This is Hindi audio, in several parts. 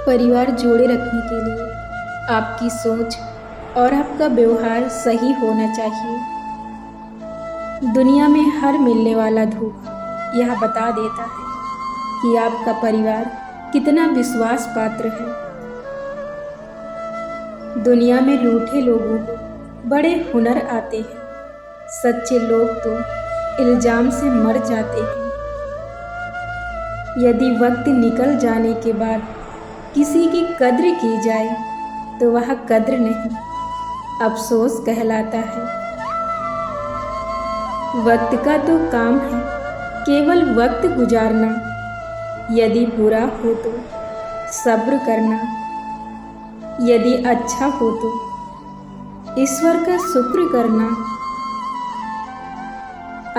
परिवार जोड़े रखने के लिए आपकी सोच और आपका व्यवहार सही होना चाहिए। दुनिया में हर मिलने वाला धोखा यह बता देता है कि आपका परिवार कितना विश्वास पात्र है। दुनिया में रूठे लोगों को बड़े हुनर आते हैं, सच्चे लोग तो इल्जाम से मर जाते हैं। यदि वक्त निकल जाने के बाद किसी की कद्र की जाए तो वह कद्र नहीं, अफसोस कहलाता है। वक्त का तो काम है केवल वक्त गुजारना, यदि बुरा हो तो सब्र करना, यदि अच्छा हो तो ईश्वर का शुक्र करना।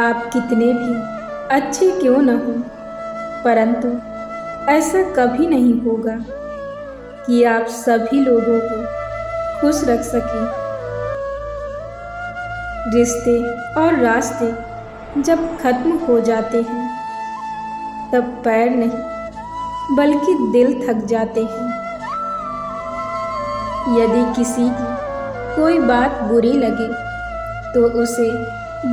आप कितने भी अच्छे क्यों न हो, परंतु ऐसा कभी नहीं होगा कि आप सभी लोगों को खुश रख सकें। रिश्ते और रास्ते जब खत्म हो जाते हैं तब पैर नहीं बल्कि दिल थक जाते हैं। यदि किसी की कोई बात बुरी लगे तो उसे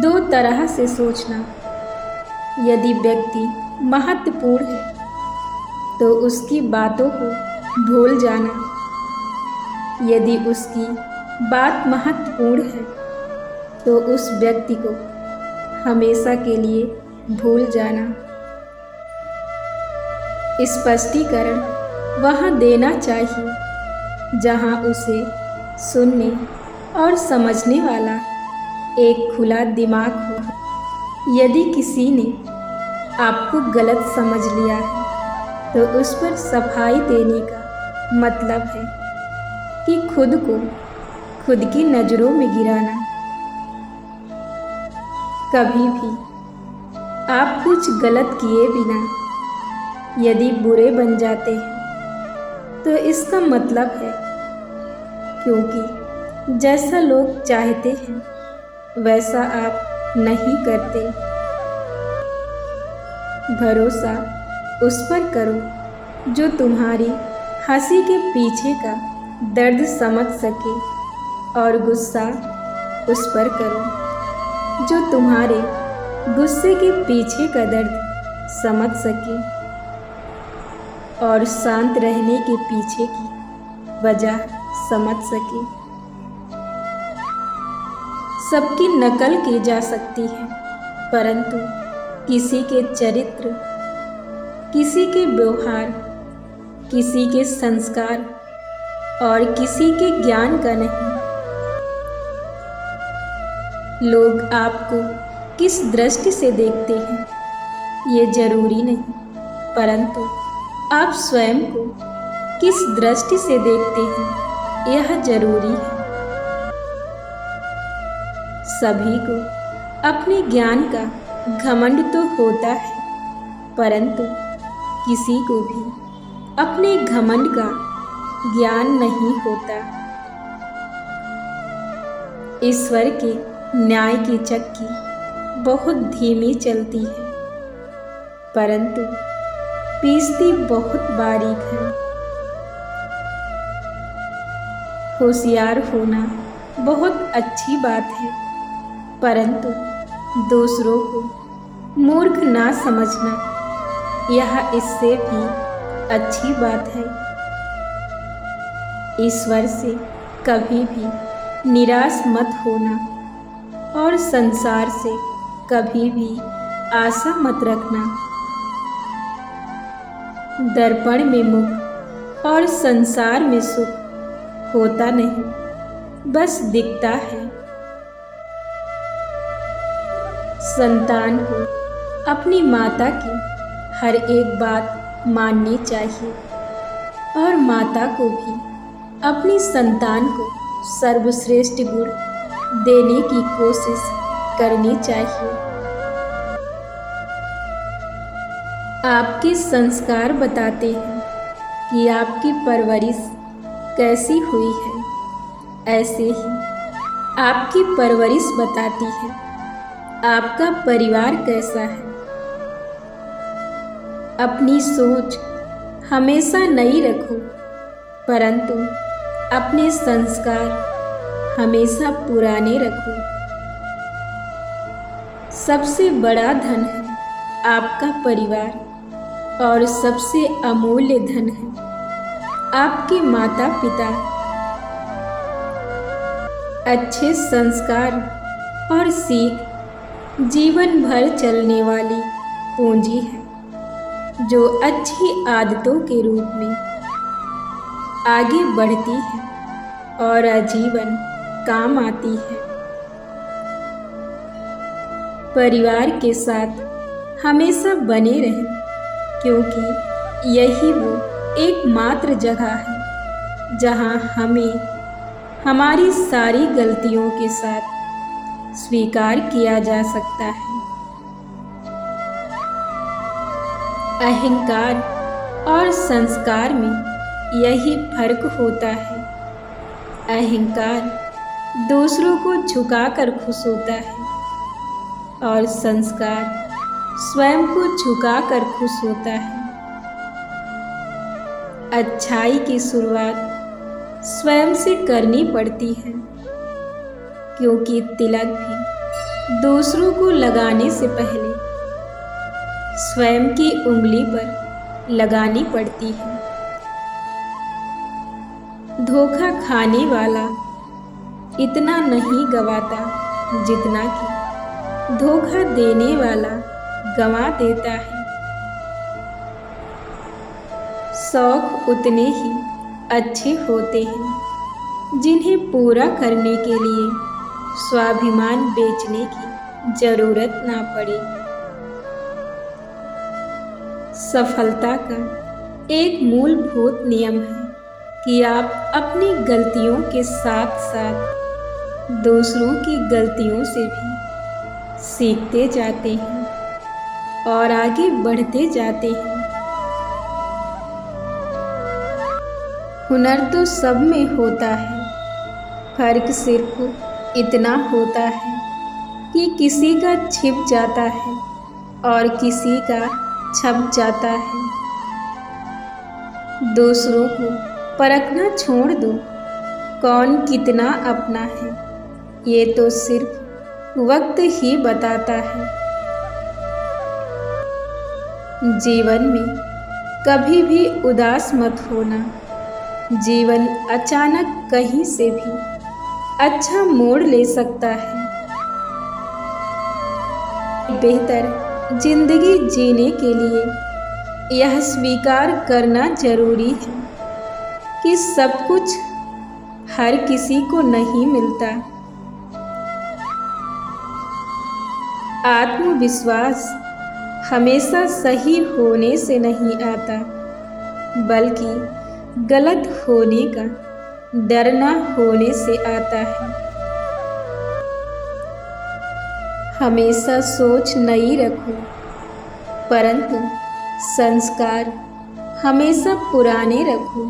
दो तरह से सोचना। यदि व्यक्ति महत्वपूर्ण है तो उसकी बातों को भूल जाना, यदि उसकी बात महत्वपूर्ण है तो उस व्यक्ति को हमेशा के लिए भूल जाना। स्पष्टीकरण वहाँ देना चाहिए जहाँ उसे सुनने और समझने वाला एक खुला दिमाग हो। यदि किसी ने आपको गलत समझ लिया है तो उस पर सफाई देने का मतलब है कि खुद को खुद की नज़रों में गिराना। कभी भी आप कुछ गलत किए बिना यदि बुरे बन जाते हैं तो इसका मतलब है क्योंकि जैसा लोग चाहते हैं वैसा आप नहीं करते। भरोसा उस पर करो जो तुम्हारी हंसी के पीछे का दर्द समझ सके, और गुस्सा उस पर करो जो तुम्हारे गुस्से के पीछे का दर्द समझ सके, और शांत रहने के पीछे की वजह समझ सके। सबकी नकल की जा सकती है, परंतु किसी के चरित्र, किसी के व्यवहार, किसी के संस्कार और किसी के ज्ञान का नहीं। लोग आपको किस दृष्टि से देखते हैं ये जरूरी नहीं, परंतु आप स्वयं को किस दृष्टि से देखते हैं यह जरूरी है। सभी को अपने ज्ञान का घमंड तो होता है, परंतु किसी को भी अपने घमंड का ज्ञान नहीं होता। ईश्वर के न्याय की चक्की बहुत धीमी चलती है, परंतु पीसती बहुत बारीक है। होशियार होना बहुत अच्छी बात है, परंतु दूसरों को मूर्ख ना समझना यह इससे भी अच्छी बात है। ईश्वर से कभी भी निराश मत होना और संसार से कभी भी आशा मत रखना। दर्पण में मुख और संसार में सुख होता नहीं, बस दिखता है। संतान को अपनी माता की हर एक बात माननी चाहिए और माता को भी अपनी संतान को सर्वश्रेष्ठ गुण देने की कोशिश करनी चाहिए। आपके संस्कार बताते हैं कि आपकी परवरिश कैसी हुई है, ऐसे ही आपकी परवरिश बताती है आपका परिवार कैसा है। अपनी सोच हमेशा नई रखो परंतु अपने संस्कार हमेशा पुराने रखो। सबसे बड़ा धन है आपका परिवार और सबसे अमूल्य धन है आपके माता पिता। अच्छे संस्कार और सीख जीवन भर चलने वाली पूंजी है जो अच्छी आदतों के रूप में आगे बढ़ती है और आजीवन काम आती है। परिवार के साथ हमेशा बने रहें, क्योंकि यही वो एकमात्र जगह है जहां हमें हमारी सारी गलतियों के साथ स्वीकार किया जा सकता है। अहंकार और संस्कार में यही फर्क होता है। अहंकार दूसरों को झुकाकर खुश होता है और संस्कार स्वयं को झुकाकर खुश होता है। अच्छाई की शुरुआत स्वयं से करनी पड़ती है, क्योंकि तिलक भी दूसरों को लगाने से पहले स्वयं की उंगली पर लगानी पड़ती है। धोखा खाने वाला इतना नहीं गवाता जितना कि धोखा देने वाला गंवा देता है। शौक उतने ही अच्छे होते हैं जिन्हें पूरा करने के लिए स्वाभिमान बेचने की जरूरत ना पड़े। सफलता का एक मूलभूत नियम है कि आप अपनी गलतियों के साथ साथ दूसरों की गलतियों से भी सीखते जाते हैं और आगे बढ़ते जाते हैं। हुनर तो सब में होता है, फर्क सिर्फ इतना होता है कि किसी का छिप जाता है और किसी का छप जाता है। दूसरों को परखना छोड़ दो, कौन कितना अपना है ये तो सिर्फ वक्त ही बताता है। जीवन में कभी भी उदास मत होना। जीवन अचानक कहीं से भी अच्छा मोड़ ले सकता है। बेहतर जिंदगी जीने के लिए यह स्वीकार करना जरूरी है कि सब कुछ हर किसी को नहीं मिलता। आत्मविश्वास हमेशा सही होने से नहीं आता, बल्कि गलत होने का डर न होने से आता है। हमेशा सोच नई रखो, परंतु संस्कार हमेशा पुराने रखो।